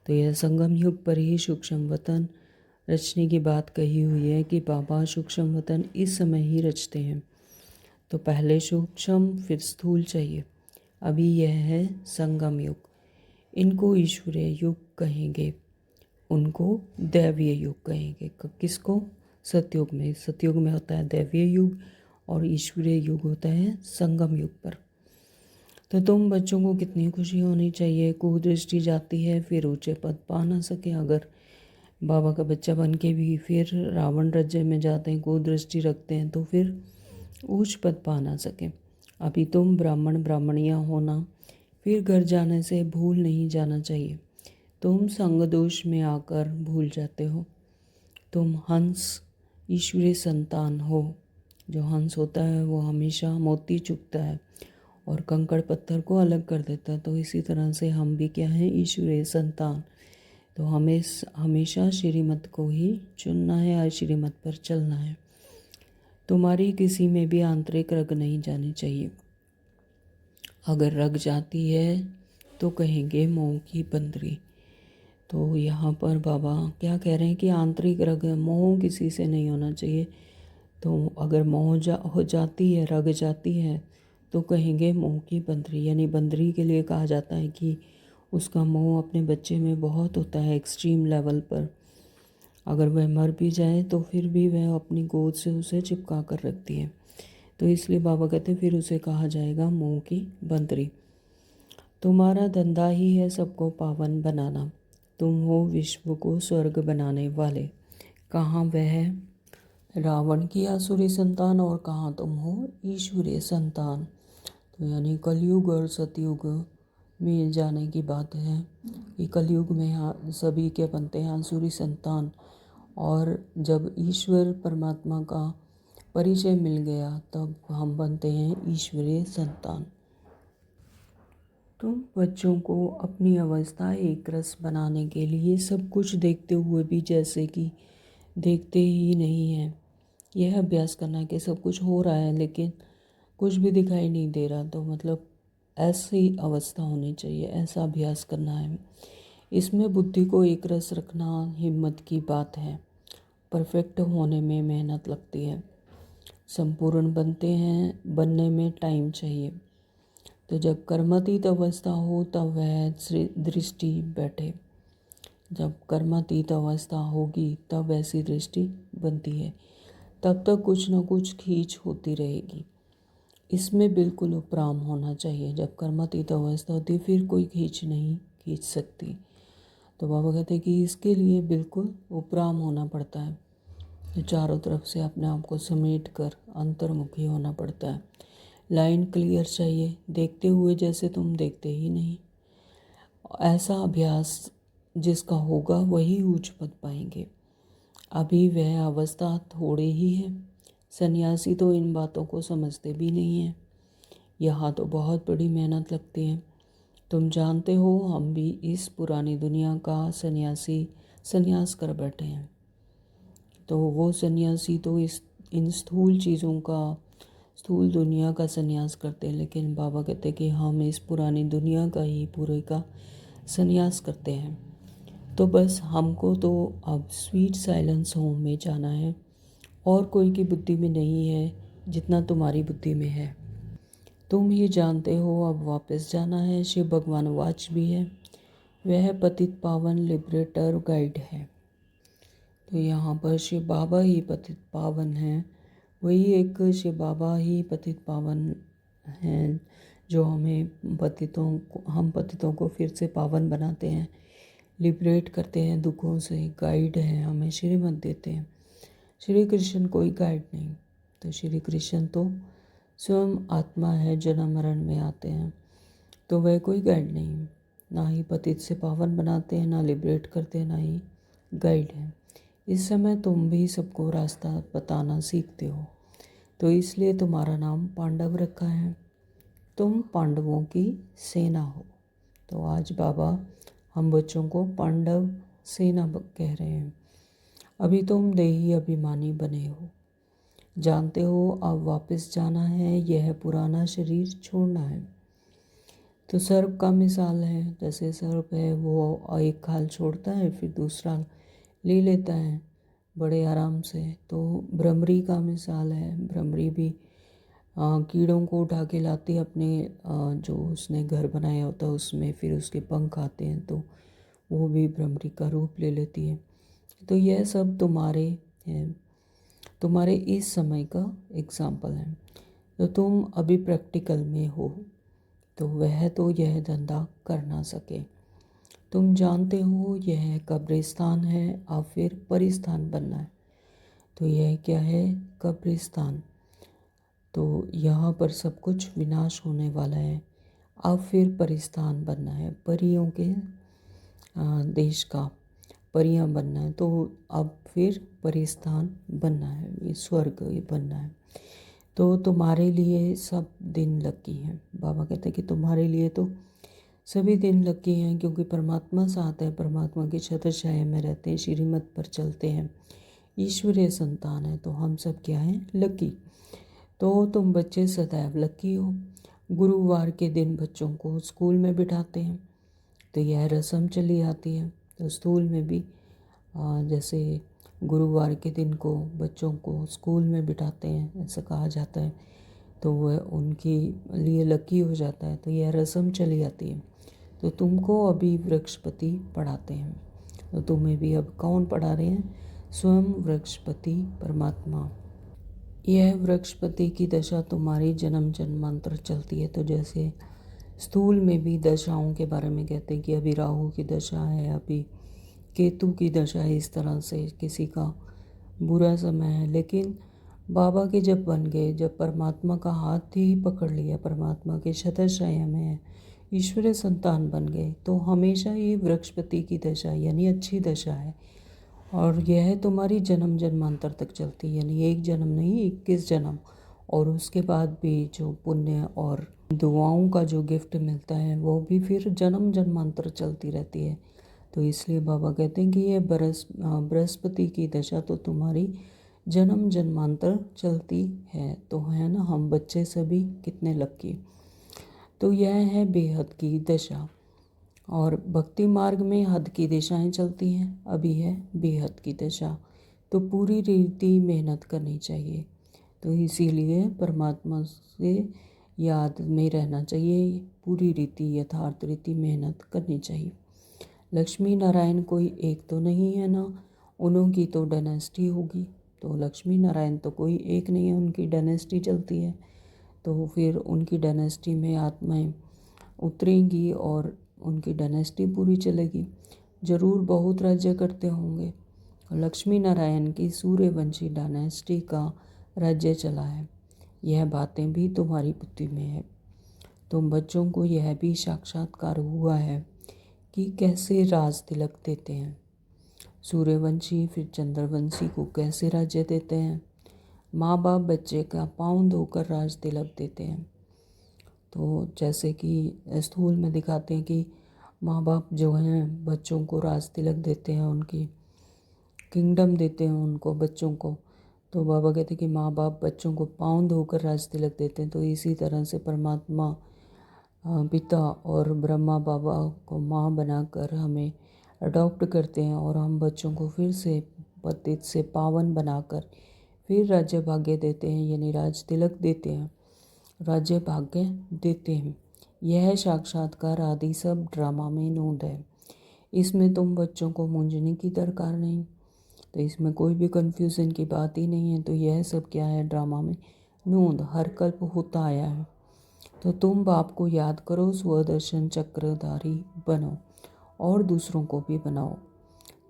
तो यह संगम युग पर ही सूक्ष्म वतन रचने की बात कही हुई है कि बाबा सूक्ष्म वतन इस समय ही रचते हैं। तो पहले सूक्ष्म फिर स्थूल चाहिए। अभी यह है संगम युग। इनको ईश्वरीय युग कहेंगे, उनको दैवीय युग कहेंगे। किसको? सतयुग में। सतयुग में होता है दैवीय युग और ईश्वरीय युग होता है संगम युग पर। तो तुम बच्चों को कितनी खुशी होनी चाहिए। कुदृष्टि जाती है फिर ऊंचे पद पा ना सके। अगर बाबा का बच्चा बन के भी फिर रावण राज्य में जाते हैं, कुदृष्टि रखते हैं, तो फिर ऊंच पद पा ना सके। अभी तुम ब्राह्मण ब्राह्मणियाँ होना, फिर घर जाने से भूल नहीं जाना चाहिए। तुम संग दोष में आकर भूल जाते हो। तुम हंस ईश्वरीय संतान हो। जो हंस होता है वो हमेशा मोती चुगता है और कंकड़ पत्थर को अलग कर देता है। तो इसी तरह से हम भी क्या हैं? ईश्वरीय संतान। तो हमें हमेशा श्रीमत को ही चुनना है और श्रीमत पर चलना है। तुम्हारी किसी में भी आंतरिक रग नहीं जानी चाहिए। अगर रग जाती है तो कहेंगे मोह की बंदरी। तो यहाँ पर बाबा क्या कह रहे हैं कि आंतरिक रग मोह किसी से नहीं होना चाहिए। तो अगर हो जाती है, रग जाती है, तो कहेंगे मोह की बंदरी। यानी बंदरी के लिए कहा जाता है कि उसका मोह अपने बच्चे में बहुत होता है, एक्सट्रीम लेवल पर। अगर वह मर भी जाए तो फिर भी वह अपनी गोद से उसे चिपका कर रखती है। तो इसलिए बाबा कहते हैं फिर उसे कहा जाएगा मोह की बंदरी। तुम्हारा धंधा ही है सबको पावन बनाना, तुम हो विश्व को स्वर्ग बनाने वाले। कहाँ वह रावण की आसुरी संतान और कहाँ तुम हो ईश्वरीय संतान। तो यानी कलयुग और सतयुग में जाने की बात है कि कलयुग में सभी के बनते हैं आसुरी संतान, और जब ईश्वर परमात्मा का परिचय मिल गया तब हम बनते हैं ईश्वरीय संतान। तुम बच्चों को अपनी अवस्था एक रस बनाने के लिए सब कुछ देखते हुए भी जैसे कि देखते ही नहीं है, यह अभ्यास करना है कि सब कुछ हो रहा है लेकिन कुछ भी दिखाई नहीं दे रहा। तो मतलब ऐसी अवस्था होनी चाहिए, ऐसा अभ्यास करना है। इसमें बुद्धि को एक रस रखना हिम्मत की बात है। परफेक्ट होने में मेहनत लगती है, संपूर्ण बनने में टाइम चाहिए। तो जब कर्मातीत अवस्था हो तब वह दृष्टि बैठे। जब कर्मातीत अवस्था होगी तब ऐसी दृष्टि बनती है। तब तक कुछ न कुछ खींच होती रहेगी। इसमें बिल्कुल उपराम होना चाहिए। जब कर्मातीत अवस्था होती फिर कोई खींच नहीं खींच सकती। तो बाबा कहते हैं कि इसके लिए बिल्कुल उपराम होना पड़ता है। तो चारों तरफ से अपने आप को समेट कर अंतर्मुखी होना पड़ता है। लाइन क्लियर चाहिए, देखते हुए जैसे तुम देखते ही नहीं। ऐसा अभ्यास जिसका होगा वही ऊंच पद पाएंगे। अभी वह अवस्था थोड़े ही है। सन्यासी तो इन बातों को समझते भी नहीं हैं। यहाँ तो बहुत बड़ी मेहनत लगती है। तुम जानते हो हम भी इस पुरानी दुनिया का सन्यास कर बैठे हैं। तो वो सन्यासी तो इन स्थूल चीज़ों का, स्थूल दुनिया का सन्यास करते हैं, लेकिन बाबा कहते हैं कि हम इस पुरानी दुनिया का ही पूरे का सन्यास करते हैं। तो बस हमको तो अब स्वीट साइलेंस होम में जाना है, और कोई की बुद्धि में नहीं है जितना तुम्हारी बुद्धि में है। तुम ही जानते हो अब वापस जाना है। शिव भगवान वाच भी है, वह पतित पावन लिबरेटर गाइड है। तो यहाँ पर शिव बाबा ही पतित पावन हैं। वही एक शिव बाबा ही पतित पावन हैं जो हम पतितों को फिर से पावन बनाते हैं, लिबरेट करते हैं दुखों से, गाइड हैं, हमें श्रीमत देते हैं। श्री कृष्ण कोई गाइड नहीं। तो श्री कृष्ण तो स्वयं आत्मा है, जन्म मरण में आते हैं। तो वह कोई गाइड नहीं, ना ही पतित से पावन बनाते हैं, ना लिबरेट करते हैं, ना ही गाइड हैं। इस समय तुम भी सबको रास्ता बताना सीखते हो, तो इसलिए तुम्हारा नाम पांडव रखा है। तुम पांडवों की सेना हो। तो आज बाबा हम बच्चों को पांडव सेना कह रहे हैं। अभी तुम देही अभिमानी बने हो, जानते हो अब वापस जाना है, यह पुराना शरीर छोड़ना है। तो सर्प का मिसाल है, जैसे सर्प है वो एक खाल छोड़ता है फिर दूसरा ले लेता है बड़े आराम से। तो भ्रमरी का मिसाल है, भ्रमरी भी कीड़ों को उठा के लाती है अपने जो उसने घर बनाया होता है उसमें, फिर उसके पंख आते हैं तो वो भी भ्रमरी का रूप ले लेती है। तो यह सब तुम्हारे हैं, तुम्हारे इस समय का एग्जाम्पल है। तो तुम अभी प्रैक्टिकल में हो, तो वह तो यह धंधा कर ना सके। तुम जानते हो यह कब्रिस्तान है, अब फिर परिस्थान बनना है। तो यह क्या है? कब्रिस्तान। तो यहाँ पर सब कुछ विनाश होने वाला है, अब फिर परिस्थान बनना है, परियों के देश का परियां बनना है। तो अब फिर परिस्थान बनना है, ये स्वर्ग बनना है। तो तुम्हारे लिए सब दिन लकी हैं। बाबा कहते हैं कि तुम्हारे लिए तो सभी दिन लकी हैं, क्योंकि परमात्मा साथ है, परमात्मा की छत्र छाया में रहते हैं, श्रीमत पर चलते हैं, ईश्वरीय संतान है। तो हम सब क्या हैं? लकी। तो तुम बच्चे सदैव लकी हो। गुरुवार के दिन बच्चों को स्कूल में बिठाते हैं, तो यह रस्म चली आती है। तो स्थूल में भी जैसे गुरुवार के दिन को बच्चों को स्कूल में बिठाते हैं, ऐसा कहा जाता है, तो वह उनके लिए लकी हो जाता है, तो यह रस्म चली आती है। तो तुमको अभी वृक्षपति पढ़ाते हैं, तो तुम्हें भी अब कौन पढ़ा रहे हैं? स्वयं वृक्षपति परमात्मा। यह वृक्षपति की दशा तुम्हारी जन्म जन्मांतर चलती है। तो जैसे स्थूल में भी दशाओं के बारे में कहते हैं कि अभी राहु की दशा है, अभी केतु की दशा है, इस तरह से किसी का बुरा समय है। लेकिन बाबा के जब बन गए, जब परमात्मा का हाथ ही पकड़ लिया, परमात्मा के शतशय में है, ईश्वरीय संतान बन गए, तो हमेशा ही वृक्षपति की दशा यानी अच्छी दशा है। और यह तुम्हारी जन्म जन्मांतर तक चलती है, यानी एक जन्म नहीं 21 जन्म, और उसके बाद भी जो पुण्य और दुआओं का जो गिफ्ट मिलता है वो भी फिर जन्म जन्मांतर चलती रहती है। तो इसलिए बाबा कहते हैं कि ये बृहस्पति की दशा तो तुम्हारी जन्म जन्मांतर चलती है। तो है ना, हम बच्चे सभी कितने लकी। तो यह है बेहद की दशा, और भक्ति मार्ग में हद की दिशाएं चलती हैं, अभी है बेहद की दशा। तो पूरी रीति मेहनत करनी चाहिए। तो इसीलिए परमात्मा से याद में रहना चाहिए, पूरी रीति यथार्थ रीति मेहनत करनी चाहिए। लक्ष्मी नारायण कोई एक तो नहीं है ना, उन्होंने तो डायनेस्टी होगी। तो लक्ष्मी नारायण तो कोई एक नहीं है, उनकी डायनेस्टी चलती है। तो फिर उनकी डायनेस्टी में आत्माएं उतरेंगी और उनकी डायनेस्टी पूरी चलेगी। जरूर बहुत राज्य करते होंगे। लक्ष्मी नारायण की सूर्यवंशी डायनेस्टी का राज्य चला है। यह बातें भी तुम्हारी बुद्धि में है। तुम बच्चों को यह भी साक्षात्कार हुआ है कि कैसे राज तिलक देते हैं। सूर्यवंशी फिर चंद्रवंशी को कैसे राज्य देते हैं। माँ बाप बच्चे का पाँव धोकर राज तिलक देते हैं। तो जैसे कि स्थूल में दिखाते हैं कि माँ बाप जो हैं बच्चों को राज तिलक देते हैं, उनकी किंगडम देते हैं उनको, बच्चों को। तो बाबा कहते हैं कि माँ बाप बच्चों को पाँव धोकर राज तिलक देते हैं। तो इसी तरह से परमात्मा पिता और ब्रह्मा बाबा को माँ बनाकर हमें अडॉप्ट करते हैं, और हम बच्चों को फिर से पतित से पावन बनाकर फिर राज्य भाग्य देते हैं, यानी राज तिलक देते हैं, राज्य भाग्य देते हैं। यह साक्षात्कार आदि सब ड्रामा में नोंद है। इसमें तुम बच्चों को मूंझने की दरकार नहीं। तो इसमें कोई भी कन्फ्यूज़न की बात ही नहीं है। तो यह सब क्या है, ड्रामा में नोंद हर कल्प होता आया है। तो तुम बाप को याद करो, स्वदर्शन चक्रधारी बनो और दूसरों को भी बनाओ।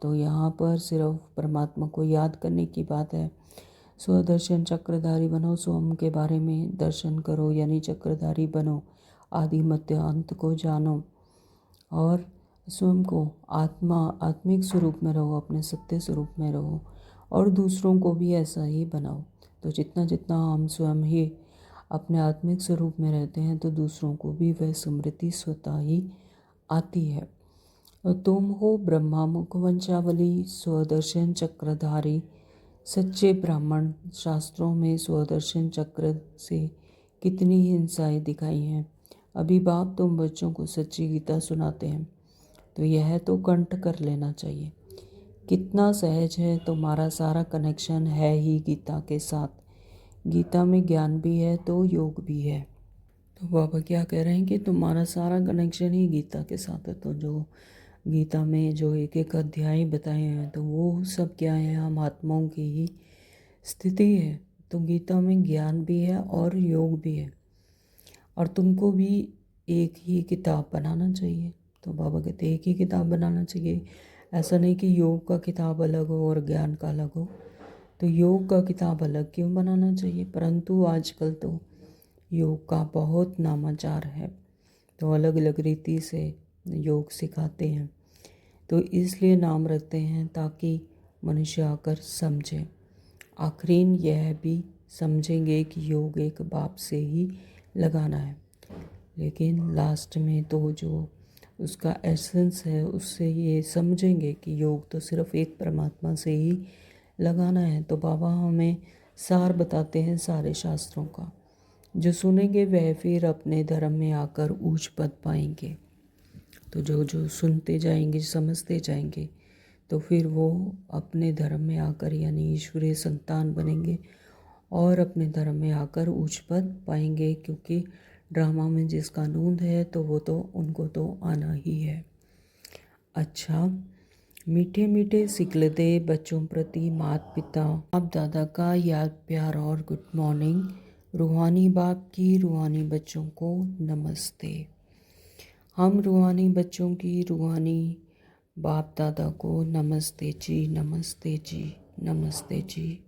तो यहाँ पर सिर्फ परमात्मा को याद करने की बात है। स्वदर्शन चक्रधारी बनो, स्वयं के बारे में दर्शन करो, यानी चक्रधारी बनो, आदि मध्य अंत को जानो, और स्वयं को आत्मिक स्वरूप में रहो, अपने सत्य स्वरूप में रहो, और दूसरों को भी ऐसा ही बनाओ। तो जितना जितना हम स्वयं ही अपने आत्मिक स्वरूप में रहते हैं, तो दूसरों को भी वह स्मृति स्वतः ही आती है। तुम हो ब्रह्मा मुख वंशावली, स्वदर्शन चक्रधारी, सच्चे ब्राह्मण। शास्त्रों में स्वदर्शन चक्र से कितनी हिंसाएं दिखाई हैं। अभी बाप तुम बच्चों को सच्ची गीता सुनाते हैं, तो यह तो कंठ कर लेना चाहिए। कितना सहज है, तुम्हारा सारा कनेक्शन है ही गीता के साथ। गीता में ज्ञान भी है तो योग भी है। तो बाबा क्या कह रहे हैं कि तुम्हारा सारा कनेक्शन ही गीता के साथ है। तो जो गीता में जो एक एक अध्याय बताए हैं, तो वो सब क्या है, हम आत्माओं की ही स्थिति है। तो गीता में ज्ञान भी है और योग भी है, और तुमको भी एक ही किताब बनाना चाहिए। तो बाबा कहते हैं एक ही किताब बनाना चाहिए, ऐसा नहीं कि योग का किताब अलग हो और ज्ञान का अलग हो। तो योग का किताब अलग क्यों बनाना चाहिए, परंतु आजकल तो योग का बहुत नामाचार है, तो अलग अलग रीति से योग सिखाते हैं। तो इसलिए नाम रखते हैं ताकि मनुष्य आकर समझे। आखिरीन यह भी समझेंगे कि योग एक बाप से ही लगाना है, लेकिन लास्ट में तो जो उसका एसेंस है उससे ये समझेंगे कि योग तो सिर्फ एक परमात्मा से ही लगाना है। तो बाबा हमें सार बताते हैं सारे शास्त्रों का। जो सुनेंगे वह फिर अपने धर्म में आकर ऊंच पद पाएंगे। तो जो जो सुनते जाएंगे, समझते जाएंगे, तो फिर वो अपने धर्म में आकर यानी ईश्वरीय संतान बनेंगे और अपने धर्म में आकर उच्च पद पाएंगे, क्योंकि ड्रामा में जिस कानून है तो वो तो उनको तो आना ही है। अच्छा, मीठे मीठे सिकलते बच्चों प्रति माता पिता बाप दादा का याद प्यार और गुड मॉर्निंग। रूहानी बाप की रूहानी बच्चों को नमस्ते। हम रूहानी बच्चों की रूहानी बाप दादा को नमस्ते जी, नमस्ते जी, नमस्ते जी।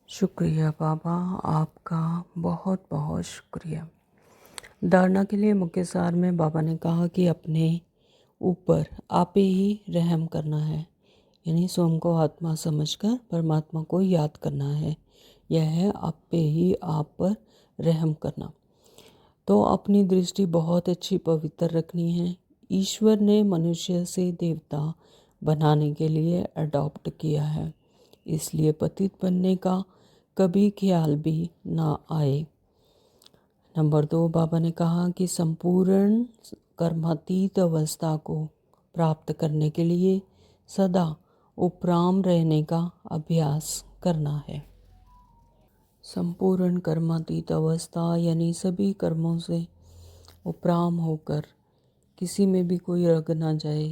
शुक्रिया बाबा, आपका बहुत बहुत शुक्रिया। धारणा के लिए मुख्य सार में बाबा ने कहा कि अपने ऊपर आपे ही रहम करना है, यानी स्वयं को आत्मा समझकर परमात्मा को याद करना है। यह है आपे ही आप पर रहम करना। तो अपनी दृष्टि बहुत अच्छी पवित्र रखनी है। ईश्वर ने मनुष्य से देवता बनाने के लिए अडॉप्ट किया है, इसलिए पतित बनने का कभी ख्याल भी ना आए। नंबर 2, बाबा ने कहा कि संपूर्ण कर्मातीत अवस्था को प्राप्त करने के लिए सदा उपराम रहने का अभ्यास करना है। संपूर्ण कर्मातीत अवस्था यानी सभी कर्मों से उपराम होकर किसी में भी कोई रग ना जाए,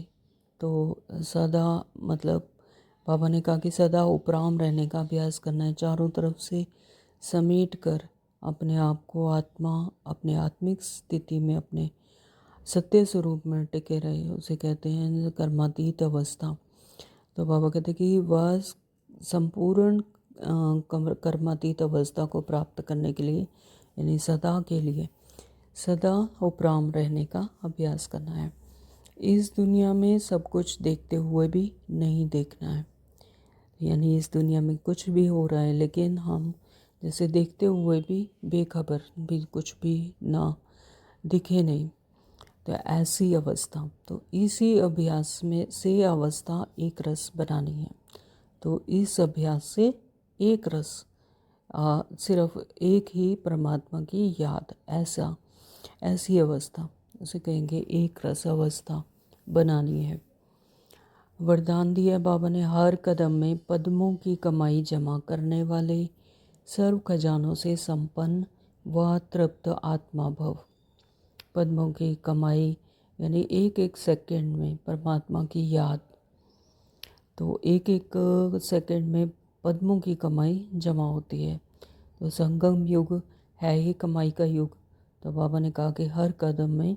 तो सदा मतलब बाबा ने कहा कि सदा उपराम रहने का अभ्यास करना है। चारों तरफ से समेट कर अपने आप को आत्मा अपने आत्मिक स्थिति में अपने सत्य स्वरूप में टिके रहे, उसे कहते हैं कर्मातीत अवस्था। तो बाबा कहते कि वह संपूर्ण कर्मातीत अवस्था को प्राप्त करने के लिए यानी सदा के लिए सदा उपराम रहने का अभ्यास करना है। इस दुनिया में सब कुछ देखते हुए भी नहीं देखना है, यानी इस दुनिया में कुछ भी हो रहा है लेकिन हम जैसे देखते हुए भी बेखबर भी कुछ भी ना दिखे नहीं, तो ऐसी अवस्था, तो इसी अभ्यास में से अवस्था एक रस बनानी है। तो इस अभ्यास से एक रस सिर्फ एक ही परमात्मा की याद, ऐसी अवस्था उसे कहेंगे एक रस अवस्था बनानी है। वरदान दिया बाबा ने, हर कदम में पद्मों की कमाई जमा करने वाले सर्व खजानों से संपन्न व तृप्त आत्मा भव। पद्मों की कमाई यानी एक एक सेकंड में परमात्मा की याद, तो एक एक सेकंड में पद्मों की कमाई जमा होती है। तो संगम युग है ही कमाई का युग। तो बाबा ने कहा कि हर कदम में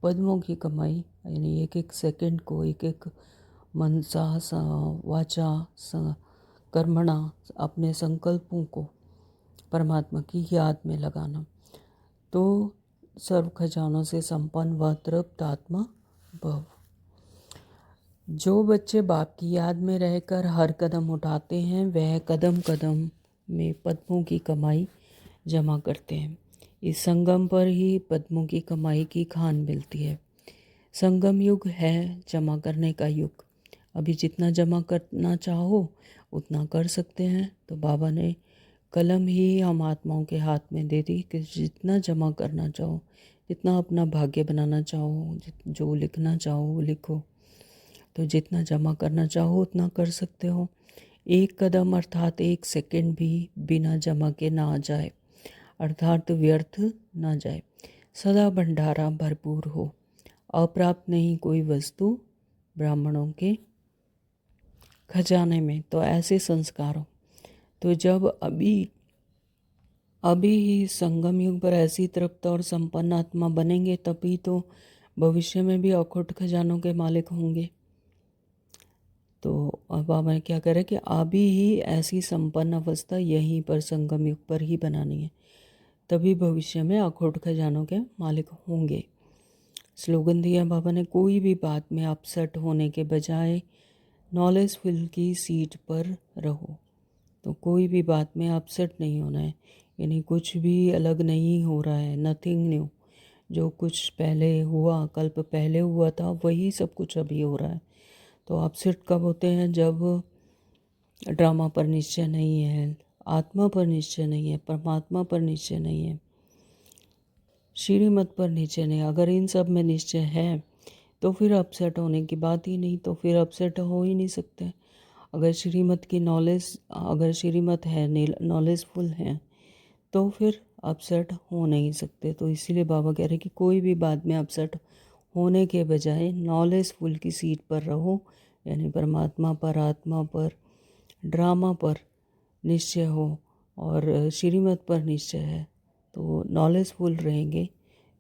पद्मों की कमाई यानी एक एक सेकंड को एक एक मनसा वाचा कर्मणा अपने संकल्पों को परमात्मा की याद में लगाना। तो सर्व खजानों से संपन्न व तृप्त आत्मा भव। जो बच्चे बाप की याद में रहकर हर कदम उठाते हैं वह कदम कदम में पद्मों की कमाई जमा करते हैं। इस संगम पर ही पद्मों की कमाई की खान मिलती है। संगम युग है जमा करने का युग। अभी जितना जमा करना चाहो उतना कर सकते हैं। तो बाबा ने कलम ही हम आत्माओं के हाथ में दे दी कि जितना जमा करना चाहो, जितना अपना भाग्य बनाना चाहो, जो लिखना चाहो वो लिखो। तो जितना जमा करना चाहो उतना कर सकते हो। एक कदम अर्थात एक सेकंड भी बिना जमा के ना आ जाए, अर्थात व्यर्थ ना जाए। सदा भंडारा भरपूर हो, अप्राप्त नहीं कोई वस्तु ब्राह्मणों के खजाने में। तो ऐसे संस्कारों, तो जब अभी ही संगम युग पर ऐसी तृप्त और संपन्न आत्मा बनेंगे तभी तो भविष्य में भी अखुट खजानों के मालिक होंगे। तो अब बाबा ने क्या करे कि अभी ही ऐसी संपन्न अवस्था यहीं पर संगम युग पर ही बनानी है, तभी भविष्य में अखुट खजानों के मालिक होंगे। स्लोगन दिया बाबा ने, कोई भी बात में अपसेट होने के बजाय नॉलेजफुल की सीट पर रहो। तो कोई भी बात में अपसेट नहीं होना है, यानी कुछ भी अलग नहीं हो रहा है, नथिंग न्यू। जो कुछ पहले हुआ, कल्प पहले हुआ था, वही सब कुछ अभी हो रहा है। तो अपसेट कब होते हैं? जब ड्रामा पर निश्चय नहीं है, आत्मा पर निश्चय नहीं है, परमात्मा पर निश्चय नहीं है, श्रीमत पर निश्चय नहीं। अगर इन सब में निश्चय है तो फिर अपसेट होने की बात ही नहीं, तो फिर अपसेट हो ही नहीं सकते। अगर श्रीमत है नॉलेजफुल है तो फिर अपसेट हो नहीं सकते। तो इसीलिए बाबा कह रहे हैं कि कोई भी बात में अपसेट होने के बजाय नॉलेजफुल की सीट पर रहो, यानी परमात्मा पर, आत्मा पर, ड्रामा पर निश्चय हो और श्रीमत पर निश्चय है, तो नॉलेजफुल रहेंगे,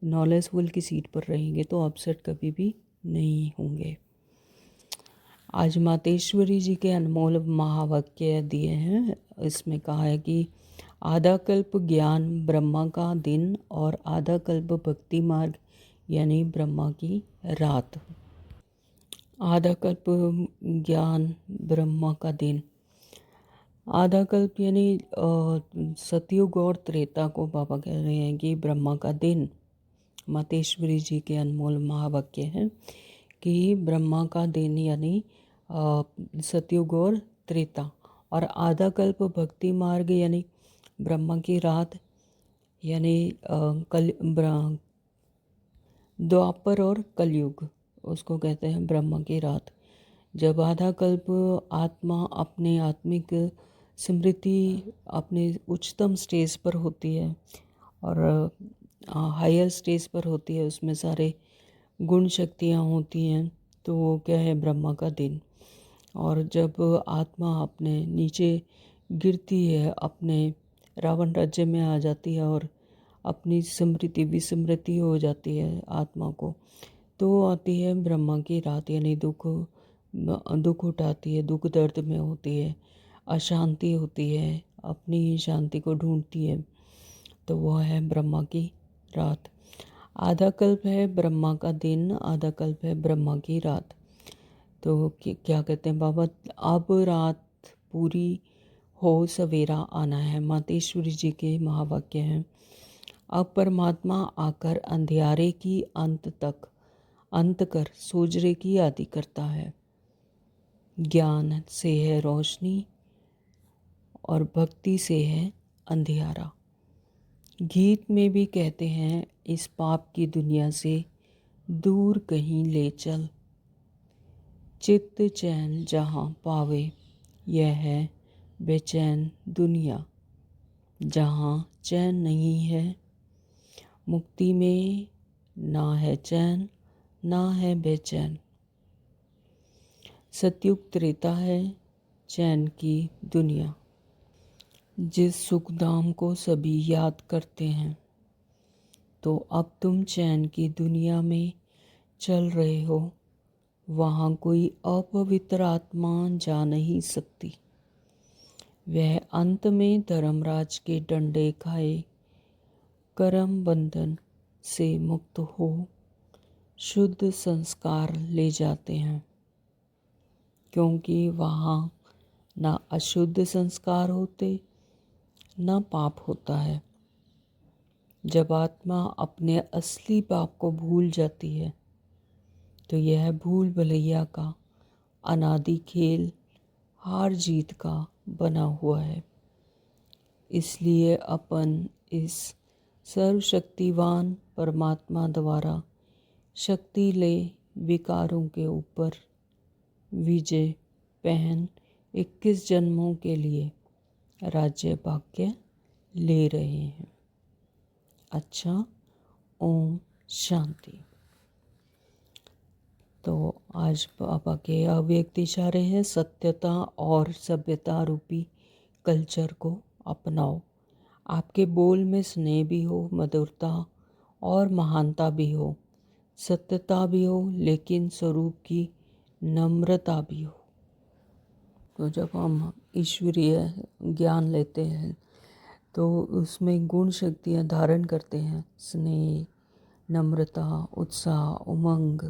नॉलेजफुल की सीट पर रहेंगे तो अपसेट कभी भी नहीं होंगे। आज मातेश्वरी जी के अनमोल महावाक्य दिए हैं। इसमें कहा है कि आधा कल्प ज्ञान ब्रह्मा का दिन और आधा कल्प भक्ति मार्ग यानी ब्रह्मा की रात। आधा कल्प ज्ञान ब्रह्मा का दिन, आधा कल्प यानी सतयुग और त्रेता को बाबा कह रहे हैं कि ब्रह्मा का दिन। मातेश्वरी जी के अनमोल महावाक्य हैं कि ब्रह्मा का दिन यानी सतयुग और त्रेता, और आधा कल्प भक्ति मार्ग यानी ब्रह्मा की रात, यानी द्वापर और कलयुग, उसको कहते हैं ब्रह्मा की रात। जब आधा कल्प आत्मा अपने आत्मिक स्मृति अपने उच्चतम स्टेज पर होती है और हायर स्टेज पर होती है, उसमें सारे गुण शक्तियाँ होती हैं, तो वो क्या है, ब्रह्मा का दिन। और जब आत्मा अपने नीचे गिरती है, अपने रावण राज्य में आ जाती है और अपनी स्मृति विस्मृति हो जाती है आत्मा को, तो आती है ब्रह्मा की रात, यानी दुख उठाती है, दुख दर्द में होती है, अशांति होती है, अपनी ही शांति को ढूंढती है, तो वह है ब्रह्मा की रात। आधा कल्प है ब्रह्मा का दिन, आधा कल्प है ब्रह्मा की रात। तो क्या कहते हैं बाबा, अब रात पूरी हो सवेरा आना है, मातेश्वरी जी के महावाक्य हैं। अब परमात्मा आकर अंधियारे की अंत कर सूजरे की आदि करता है। ज्ञान से है रोशनी और भक्ति से है अंधियारा। गीत में भी कहते हैं, इस पाप की दुनिया से दूर कहीं ले चल, चित्त चैन जहाँ पावे, यह है बेचैन दुनिया। जहाँ चैन नहीं है, मुक्ति में ना है चैन, ना है बेचैन। सतयुग त्रेता है चैन की दुनिया। जिस सुखधाम को सभी याद करते हैं, तो अब तुम चैन की दुनिया में चल रहे हो, वहाँ कोई अपवित्र आत्मा जा नहीं सकती। वह अंत में धर्मराज के डंडे खाए, कर्म बंधन से मुक्त हो शुद्ध संस्कार ले जाते हैं, क्योंकि वहाँ ना अशुद्ध संस्कार होते, ना पाप होता है। जब आत्मा अपने असली पाप को भूल जाती है, तो यह भूल भुलैया का अनादि खेल हार जीत का बना हुआ है। इसलिए अपन इस सर्वशक्तिवान परमात्मा द्वारा शक्ति ले विकारों के ऊपर विजय पहन 21 जन्मों के लिए राज्य भाग्य ले रहे हैं। अच्छा, ओम शांति। तो आज बाबा के अव्यक्त इशारे हैं, सत्यता और सभ्यता रूपी कल्चर को अपनाओ। आपके बोल में स्नेह भी हो, मधुरता और महानता भी हो, सत्यता भी हो, लेकिन स्वरूप की नम्रता भी हो। तो जब हम ईश्वरीय ज्ञान लेते हैं तो उसमें गुण शक्तियाँ धारण करते हैं, स्नेह, नम्रता, उत्साह, उमंग,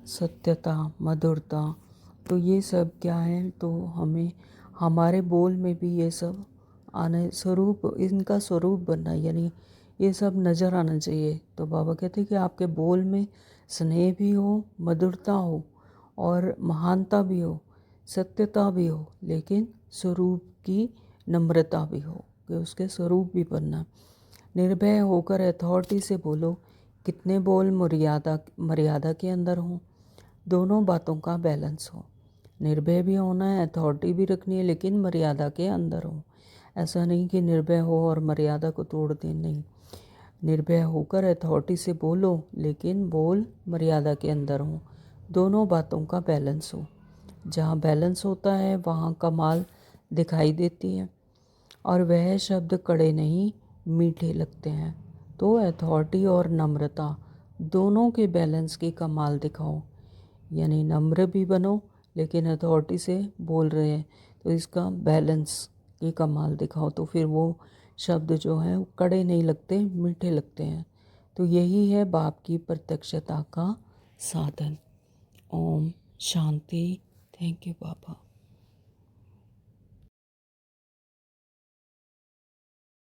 सत्यता, मधुरता। तो ये सब क्या है, तो हमें हमारे बोल में भी ये सब आने, स्वरूप, इनका स्वरूप बनना, यानी ये सब नज़र आना चाहिए। तो बाबा कहते हैं कि आपके बोल में स्नेह भी हो, मधुरता हो और महानता भी हो, सत्यता भी हो, लेकिन स्वरूप की नम्रता भी हो, कि उसके स्वरूप भी बनना। निर्भय होकर अथॉरिटी से बोलो कितने बोल मर्यादा मर्यादा के अंदर हों, दोनों बातों का बैलेंस हो। निर्भय भी होना है, अथॉरिटी भी रखनी है, लेकिन मर्यादा के अंदर हो। ऐसा नहीं कि निर्भय हो और मर्यादा को तोड़ दें, नहीं। निर्भय होकर अथॉरिटी से बोलो, लेकिन बोल मर्यादा के अंदर हो, दोनों बातों का बैलेंस हो। जहाँ बैलेंस होता है वहाँ कमाल दिखाई देती है, और वह शब्द कड़े नहीं मीठे लगते हैं। तो अथॉरिटी और नम्रता दोनों के बैलेंस की कमाल दिखाओ, यानी नम्र भी बनो लेकिन अथॉरिटी से बोल रहे हैं तो इसका बैलेंस की कमाल दिखाओ, तो फिर वो शब्द जो हैं वो कड़े नहीं लगते, मीठे लगते हैं। तो यही है बाप की प्रत्यक्षता का साधन। ओम शांति। Thank you Baba.